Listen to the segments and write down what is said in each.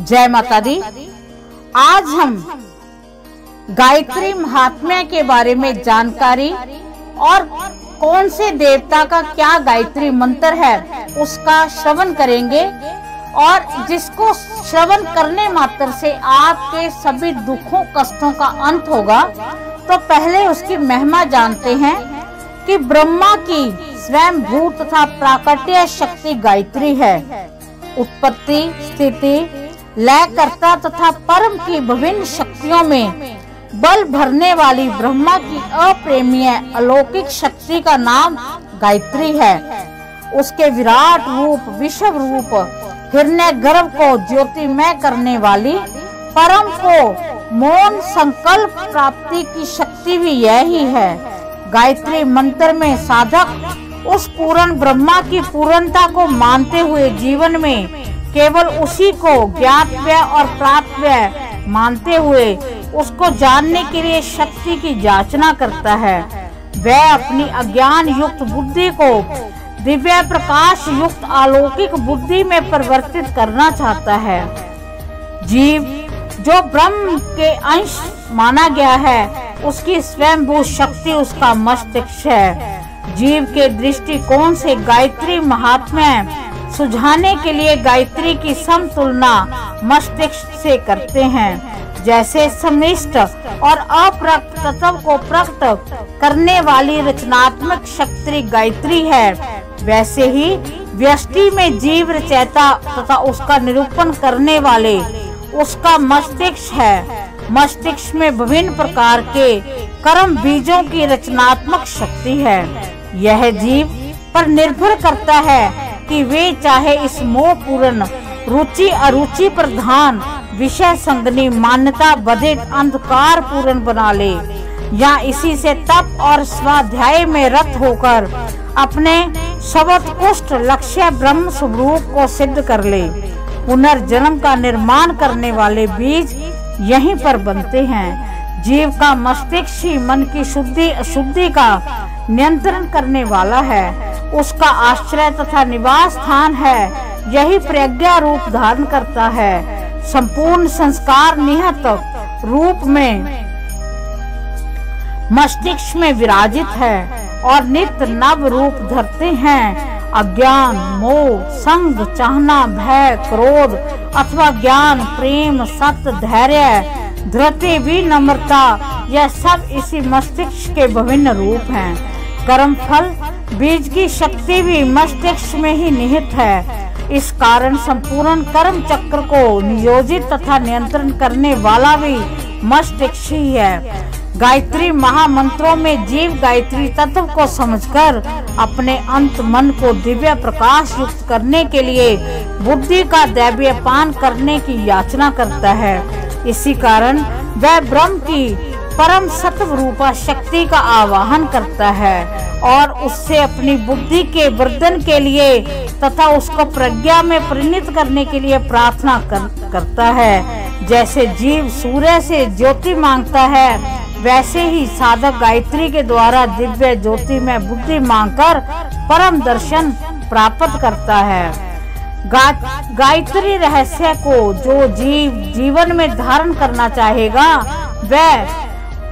जय माता दी। आज हम गायत्री महात्म्य के बारे में जानकारी और कौन से देवता का क्या गायत्री मंत्र है उसका श्रवण करेंगे, और जिसको श्रवण करने मात्र से आपके सभी दुखों कष्टों का अंत होगा। तो पहले उसकी महिमा जानते हैं कि ब्रह्मा की स्वयं भू तथा प्राकट्य शक्ति गायत्री है। उत्पत्ति, स्थिति, लयकर्ता तथा परम की विभिन्न शक्तियों में बल भरने वाली ब्रह्मा की अप्रेमीय अलौकिक शक्ति का नाम गायत्री है। उसके विराट रूप, विश्व रूप, हिरण्य गर्भ को ज्योतिमय करने वाली, परम को मौन संकल्प प्राप्ति की शक्ति भी यही है। गायत्री मंत्र में साधक उस पूर्ण ब्रह्मा की पूर्णता को मानते हुए जीवन में केवल उसी को ज्ञातव्य और प्राप्तव्य मानते हुए उसको जानने के लिए शक्ति की जांचना करता है। वह अपनी अज्ञान युक्त बुद्धि को दिव्य प्रकाश युक्त अलौकिक बुद्धि में परिवर्तित करना चाहता है। जीव जो ब्रह्म के अंश माना गया है, उसकी स्वयंभू शक्ति उसका मस्तिष्क है। जीव के दृष्टिकोण से गायत्री महात्म्य सुझाने के लिए गायत्री की समतुलना मस्तिष्क से करते हैं। जैसे समिष्ट और अप्रकट तत्व को प्रकट करने वाली रचनात्मक शक्ति गायत्री है, वैसे ही व्यष्टि में जीव रचयिता तथा उसका निरूपण करने वाले उसका मस्तिष्क है। मस्तिष्क में विभिन्न प्रकार के कर्म बीजों की रचनात्मक शक्ति है। यह जीव पर निर्भर करता है कि वे चाहे इस मोहपूर्ण रुचि अरुचि प्रधान विषय संगनी मान्यता बधित अंधकार पूर्ण बना ले, या इसी से तप और स्वाध्याय में रत होकर अपने सर्वोत्कृष्ट लक्ष्य ब्रह्म स्वरूप को सिद्ध कर ले। पुनर्जन्म का निर्माण करने वाले बीज यहीं पर बनते हैं। जीव का मस्तिष्क ही मन की शुद्धि अशुद्धि का नियंत्रण करने वाला है, उसका आश्रय तथा निवास स्थान है। यही प्रज्ञा रूप धारण करता है। संपूर्ण संस्कार निहित रूप में मस्तिष्क में विराजित है और नित्य नव रूप धरते हैं। अज्ञान, मोह, संग, चाहना, भय, क्रोध अथवा ज्ञान, प्रेम, सत्य, धैर्य, धृति, विनम्रता, यह सब इसी मस्तिष्क के विभिन्न रूप हैं। कर्म फल बीज की शक्ति भी मस्तिष्क में ही निहित है। इस कारण संपूर्ण कर्म चक्र को नियोजित तथा नियंत्रण करने वाला भी मस्तिष्क ही है। गायत्री महामंत्रों में जीव गायत्री तत्व को समझकर अपने अंत मन को दिव्य प्रकाश युक्त करने के लिए बुद्धि का दैवीयपान करने की याचना करता है। इसी कारण वह ब्रह्म की परम सत्व रूपा शक्ति का आवाहन करता है और उससे अपनी बुद्धि के वर्धन के लिए तथा उसको प्रज्ञा में परिणत करने के लिए प्रार्थना करता है। जैसे जीव सूर्य से ज्योति मांगता है, वैसे ही साधक गायत्री के द्वारा दिव्य ज्योति में बुद्धि मांगकर परम दर्शन प्राप्त करता है। गायत्री रहस्य को जो जीव जीवन में धारण करना चाहेगा, वह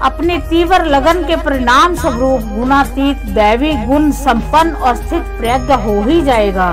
अपनी तीव्र लगन के परिणाम स्वरूप गुणातीत दैवी गुण संपन्न और स्थित प्रज्ञ हो ही जाएगा।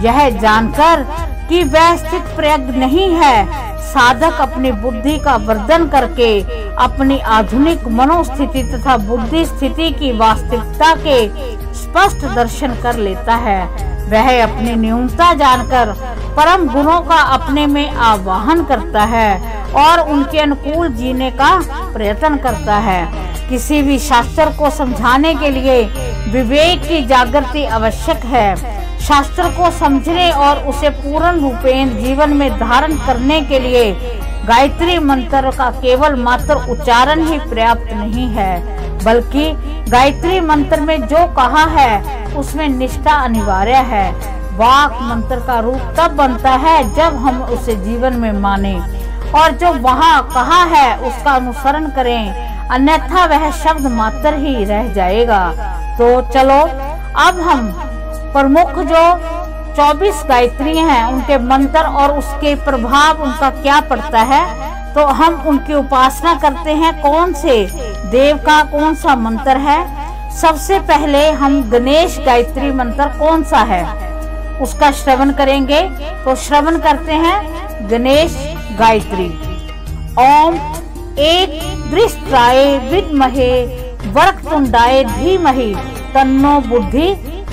यह जानकर कि वह स्थित प्रज्ञ नहीं है, साधक अपनी बुद्धि का वर्धन करके अपनी आधुनिक मनोस्थिति तथा बुद्धि स्थिति की वास्तविकता के स्पष्ट दर्शन कर लेता है। वह अपनी न्यूनता जानकर परम गुणों का अपने में आवाहन करता है और उनके अनुकूल जीने का प्रयत्न करता है। किसी भी शास्त्र को समझाने के लिए विवेक की जागृति आवश्यक है। शास्त्र को समझने और उसे पूर्ण रूपेण जीवन में धारण करने के लिए गायत्री मंत्र का केवल मात्र उच्चारण ही पर्याप्त नहीं है, बल्कि गायत्री मंत्र में जो कहा है उसमें निष्ठा अनिवार्य है। वाक मंत्र का रूप तब बनता है जब हम उसे जीवन में माने और जो वहाँ कहा है उसका अनुसरण करें, अन्यथा वह शब्द मात्र ही रह जाएगा। तो चलो अब हम प्रमुख जो 24 गायत्री हैं, उनके मंत्र और उसके प्रभाव उनका क्या पड़ता है, तो हम उनकी उपासना करते हैं। कौन से देव का कौन सा मंत्र है? सबसे पहले हम गणेश गायत्री मंत्र कौन सा है उसका श्रवण करेंगे। तो श्रवण करते हैं गणेश गायत्री। ओम एक दृष्टाय विद्महे वक्रतुंडाय धीमहि तन्नो बुद्धि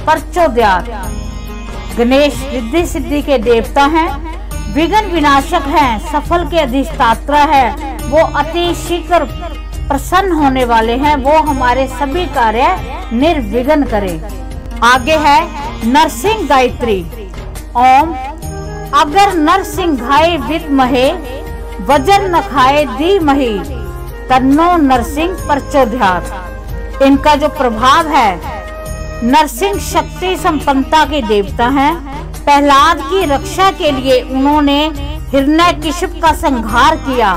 प्रचोदयात्। गणेश रिद्धि सिद्धि के देवता हैं, विघ्न विनाशक हैं, सफल के अधिष्ठाता है। वो अति शीघ्र प्रसन्न होने वाले हैं, वो हमारे सभी कार्य निर्विघ्न करे। आगे है नरसिंह गायत्री। ओम अगर नरसिंहाय विद्महे वज्र नखाय धीमहि तन्नो नरसिंह प्रचोदयात्। इनका जो प्रभाव है, नरसिंह शक्ति संपन्नता के देवता हैं। प्रहलाद की रक्षा के लिए उन्होंने हिरण्यकशिप का संहार किया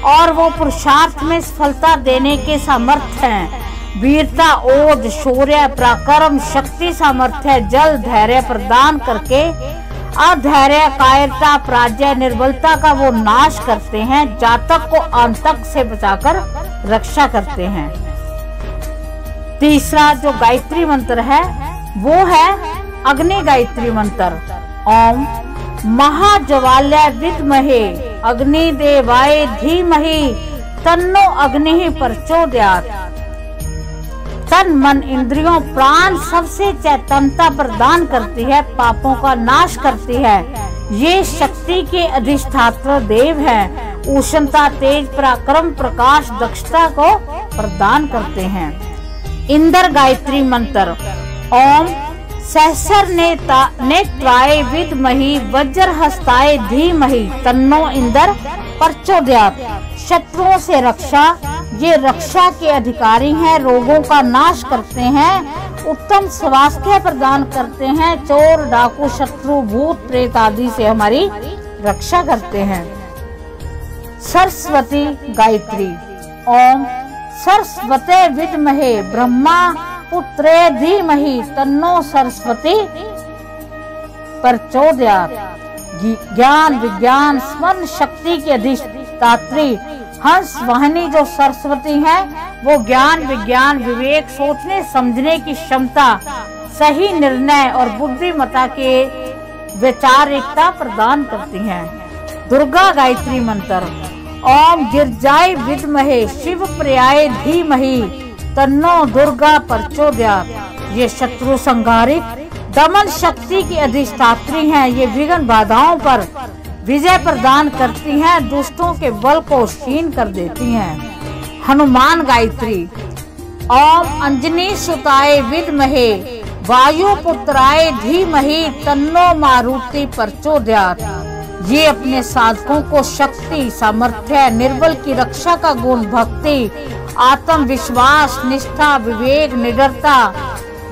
और वो पुरुषार्थ में सफलता देने के सामर्थ्य हैं। वीरता, ओज, शौर्य, पराक्रम, शक्ति, सामर्थ्य, जल, धैर्य प्रदान करके अधैर्य, कायरता, पराजय, निर्बलता का वो नाश करते हैं। जातक को आतंक से बचाकर रक्षा करते हैं। तीसरा जो गायत्री मंत्र है वो है अग्नि गायत्री मंत्र। ओम महाज्वाल्या विद्महे अग्निदेवाय धीमहि तन्नो अग्नि प्रचोदयात्। तन, मन, इंद्रियों, प्राण सबसे चैतन्यता प्रदान करती है, पापों का नाश करती है। ये शक्ति के अधिष्ठाता देव हैं। उष्णता, तेज, पराक्रम, प्रकाश, दक्षता को प्रदान करते हैं। इंद्र गायत्री मंत्र। ओम सहस्र नेत्राय विद्महि वज्रहस्ताय धीमहि तन्नो इंद्र प्रचोदयात्। शत्रुओं से रक्षा, ये रक्षा के अधिकारी हैं, रोगों का नाश करते हैं, उत्तम स्वास्थ्य प्रदान करते हैं, चोर, डाकू, शत्रु, भूत, प्रेत आदि से हमारी रक्षा करते हैं। सरस्वती गायत्री। ओम सरस्वते विद्महे ब्रह्मा पुत्रे धीमहि तन्नो सरस्वती प्रचोदयात्। ज्ञान, विज्ञान, स्मरण शक्ति की अधिष्ठात्री हंस वाहिनी जो सरस्वती है, वो ज्ञान, विज्ञान, विवेक, सोचने समझने की क्षमता, सही निर्णय और बुद्धिमत्ता के वैचारिकता प्रदान करती हैं। दुर्गा गायत्री मंत्र। ओम गिरजाय विद्महे शिव प्रियाय धीमहि तन्नो दुर्गा प्रचोदयात्। ये शत्रु संहारिक दमन शक्ति की अधिष्ठात्री हैं। ये विघ्न बाधाओं पर विजय प्रदान करती हैं, दुष्टों के बल को क्षीण कर देती हैं। हनुमान गायत्री। ओम अंजनी सुताय विद्महे वायुपुत्राय धीमहि तन्नो मारुति प्रचोदयात्। ये अपने साधकों को शक्ति, सामर्थ्य, निर्बल की रक्षा का गुण, भक्ति, आत्मविश्वास, निष्ठा, विवेक, निडरता,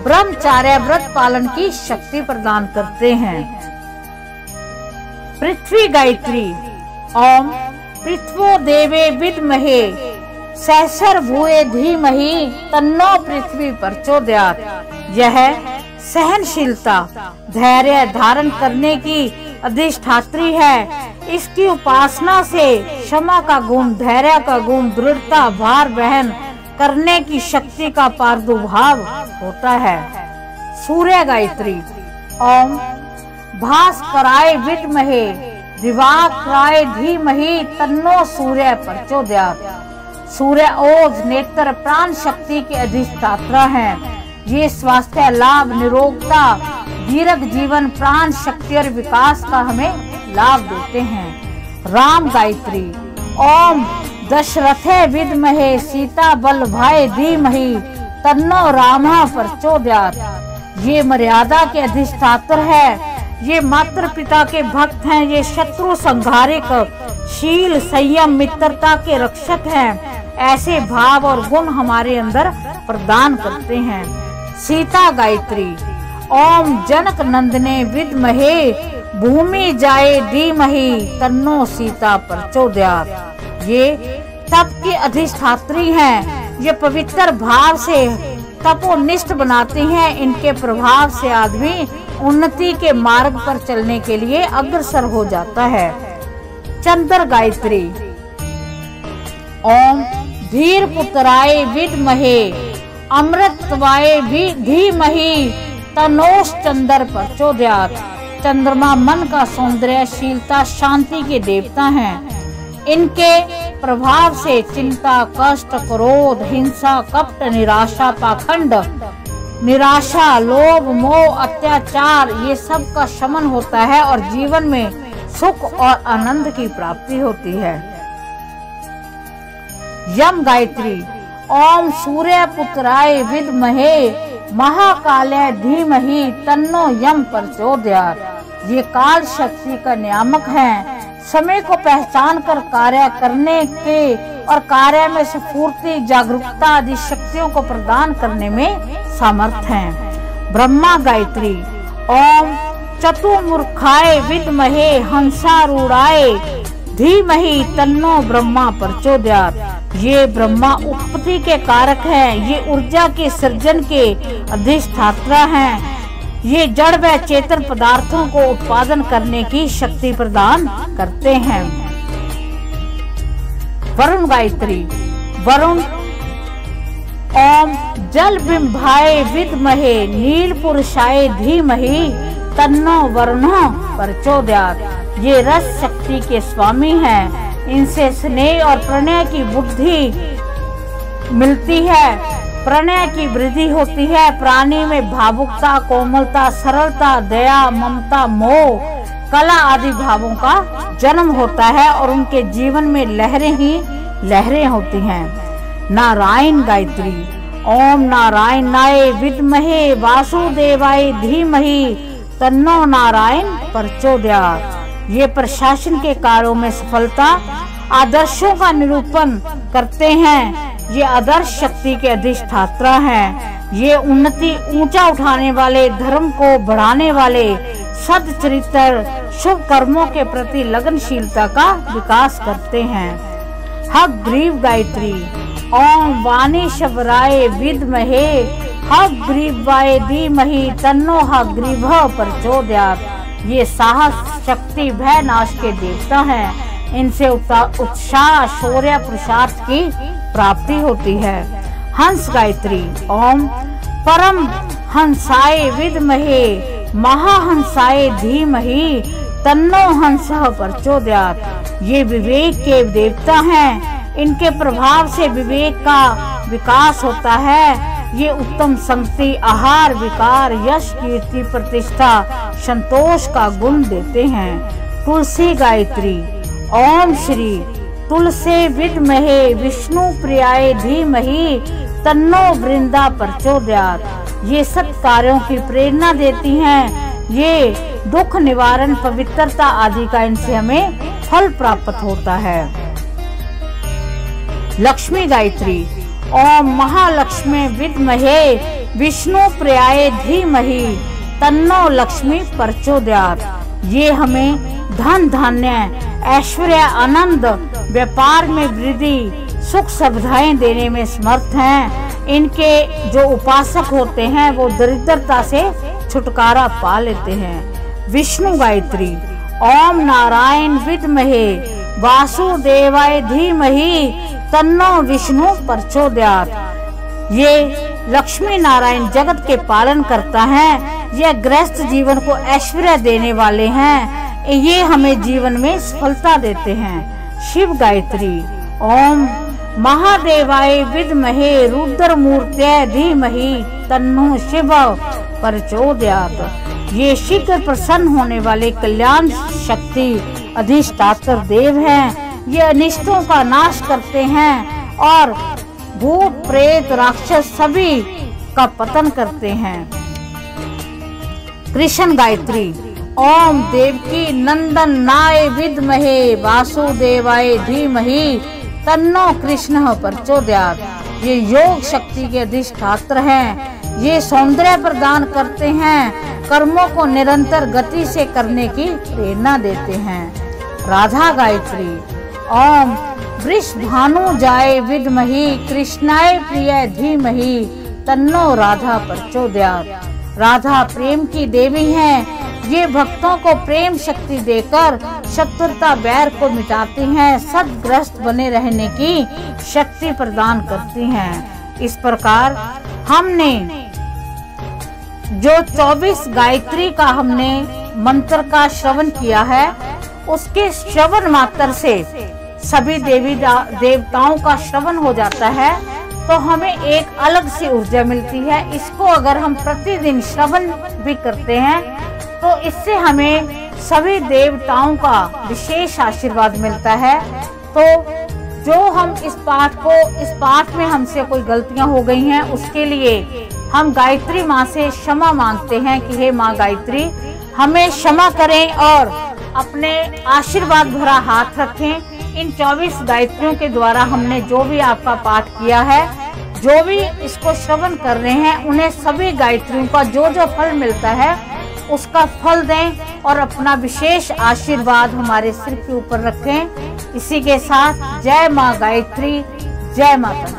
ब्रह्मचर्य, व्रत पालन की शक्ति प्रदान करते हैं। पृथ्वी गायत्री। ओम पृथ्वो देवे विद्महे सहस्र भूये धीमहि तन्नो पृथ्वी प्रचोदयात्। यह सहनशीलता, धैर्य धारण करने की अधिष्ठात्री है। इसकी उपासना से क्षमा का गुण, धैर्य का गुण, दृढ़ता, भार वहन करने की शक्ति का प्रादुर्भाव होता है। सूर्य गायत्री। ओम भास्कराय विद्महे दिवाकराय धीमहि तन्नो सूर्य प्रचोदयात्। सूर्य ओज, नेत्र, प्राण शक्ति के अधिष्ठाता हैं। ये स्वास्थ्य लाभ, निरोगता, दीर्घ जीवन, प्राण शक्ति और विकास का हमें लाभ देते हैं। राम गायत्री। ओम दशरथे विद्महे सीता बल्लभाय धीमहि तन्नो रामः प्रचोदयात्। ये मर्यादा के अधिष्ठाता है, ये मातृ पिता के भक्त हैं, ये शत्रु संहारिक, शील, संयम, मित्रता के रक्षक हैं। ऐसे भाव और गुण हमारे अंदर प्रदान करते हैं। सीता गायत्री। ओम जनक नंदने विद्महे भूमि जाए धीमहि तन्नो सीता प्रचोदयात्। ये तप की अधिष्ठात्री हैं, ये पवित्र भाव से तपोनिष्ठ बनाती हैं। इनके प्रभाव से आदमी उन्नति के मार्ग पर चलने के लिए अग्रसर हो जाता है। चंद्र गायत्री। ओम धीर पुत्राय विद्महे अमृतत्वाय धीमहि तनोष चंद्र प्रचोदयात्। चंद्रमा मन का सौंदर्यशीलता, शांति के देवता हैं। इनके प्रभाव से चिंता, कष्ट, क्रोध, हिंसा, कपट, निराशा, पाखंड, निराशा, लोभ, मोह, अत्याचार ये सब का शमन होता है और जीवन में सुख और आनंद की प्राप्ति होती है। यम गायत्री। ओम सूर्य पुत्राय विद्महे महाकालाय धीमहि तन्नो यम प्रचोदयात्। ये काल शक्ति का नियामक है। समय को पहचान कर कार्य करने के और कार्य में स्फूर्ति, जागरूकता आदि शक्तियों को प्रदान करने में समर्थ हैं। ब्रह्मा गायत्री। ओम चतुर्मुखाय विद्महे हंसारूढ़ाय धीमहि तन्नो ब्रह्मा प्रचोदयात्। ये ब्रह्मा उत्पत्ति के कारक हैं। ये ऊर्जा के सृजन के अधिष्ठाता हैं। ये जड़ व चेतन पदार्थों को उत्पादन करने की शक्ति प्रदान करते हैं। वरुण गायत्री। वरुण। ओम जल बिंबाय विद्महे नील पुरुषाय धीमहि तन्नो वरुणः प्रचोदयात्। ये रस शक्ति के स्वामी हैं। इनसे स्नेह और प्रणय की बुद्धि मिलती है, प्रणय की वृद्धि होती है। प्राणी में भावुकता, कोमलता, सरलता, दया, ममता, मोह, कला आदि भावों का जन्म होता है और उनके जीवन में लहरें ही लहरें होती हैं। नारायण गायत्री। ओम नारायणाय विद्महे वासुदेवाय धीमहि तन्नो नारायण प्रचोदयात्। ये प्रशासन के कार्यों में सफलता, आदर्शों का निरूपण करते हैं। ये आदर्श शक्ति के अधिष्ठाता हैं। ये उन्नति, ऊंचा उठाने वाले, धर्म को बढ़ाने वाले, सद्चरित्र, शुभ कर्मों के प्रति लगनशीलता का विकास करते हैं। हयग्रीव गायत्री। ओम वाणीश्वराय विद्महे हयग्रीवाय धीमहि तन्नो हयग्रीवः प्रचोदयात्। ये साहस, शक्ति, भय नाश के देवता हैं। इनसे उत्साह, शौर्य, पुरुषार्थ की प्राप्ति होती है। हंस गायत्री। ओम परम हंसाय विद्महे महाहंसाय धीमहि तन्नो हंसः प्रचोदयात्। ये विवेक के देवता हैं। इनके प्रभाव से विवेक का विकास होता है। ये उत्तम संगति, आहार, विकार, यश, कीर्ति, प्रतिष्ठा, संतोष का गुण देते हैं। तुलसी गायत्री। ओम श्री तुलसी विद्महे विष्णु प्रियाय धीमहि तन्नो वृंदा प्रचोदयात्। ये सत्कार्यों की प्रेरणा देती हैं। ये दुख निवारण, पवित्रता आदि का इनसे हमें फल प्राप्त होता है। लक्ष्मी गायत्री। ओम महालक्ष्मी विद्महे विष्णु प्रियाय धीमहि तन्नो लक्ष्मी प्रचोदयात्। ये हमें धन, धान्य, ऐश्वर्य, आनंद, व्यापार में वृद्धि, सुख सुविधाएं देने में समर्थ हैं। इनके जो उपासक होते हैं वो दरिद्रता से छुटकारा पा लेते हैं। विष्णु गायत्री। ओम नारायण विद्महे वासुदेवाय धीमहि तन्नो विष्णु प्रचोदयात्। ये लक्ष्मी नारायण जगत के पालन करता है। ये गृहस्थ जीवन को ऐश्वर्य देने वाले हैं। ये हमें जीवन में सफलता देते हैं। शिव गायत्री। ओम महादेवाय विद्महे रुद्रमूर्तये धीमहि तन्नो शिव प्रचोदयात्। ये शीघ्र प्रसन्न होने वाले कल्याण शक्ति अधिष्ठाता देव हैं। ये अनिष्टों का नाश करते हैं और भूत, प्रेत, राक्षस सभी का पतन करते हैं। कृष्ण गायत्री। ओम देवकी नंदनाय विद्महे वासुदेवाय धीमहि तन्नो कृष्ण प्रचोदयात्। ये योग शक्ति के अधिष्ठात्र हैं। ये सौंदर्य प्रदान करते हैं, कर्मों को निरंतर गति से करने की प्रेरणा देते हैं। राधा गायत्री। ओम वृषभानुजाय विद्महि कृष्णाय प्रिय धीमहि तन्नो राधा प्रचोदयात्। राधा प्रेम की देवी हैं। ये भक्तों को प्रेम शक्ति देकर शत्रुता बैर को मिटाती हैं, सद्ग्रस्त बने रहने की शक्ति प्रदान करती हैं। इस प्रकार हमने जो 24 गायत्री का हमने मंत्र का श्रवण किया है, उसके श्रवण मात्र से सभी देवी देवताओं का श्रवण हो जाता है, तो हमें एक अलग सी ऊर्जा मिलती है। इसको अगर हम प्रतिदिन श्रवण भी करते हैं तो इससे हमें सभी देवताओं का विशेष आशीर्वाद मिलता है। तो जो हम इस पाठ में हमसे कोई गलतियां हो गई हैं, उसके लिए हम गायत्री माँ से क्षमा मांगते हैं कि हे माँ गायत्री, हमें क्षमा करें और अपने आशीर्वाद भरा हाथ रखें। इन 24 गायत्रियों के द्वारा हमने जो भी आपका पाठ किया है, जो भी इसको श्रवण कर रहे हैं, उन्हें सभी गायत्रियों का जो जो फल मिलता है उसका फल दें और अपना विशेष आशीर्वाद हमारे सिर के ऊपर रखें। इसी के साथ जय माँ गायत्री, जय माता।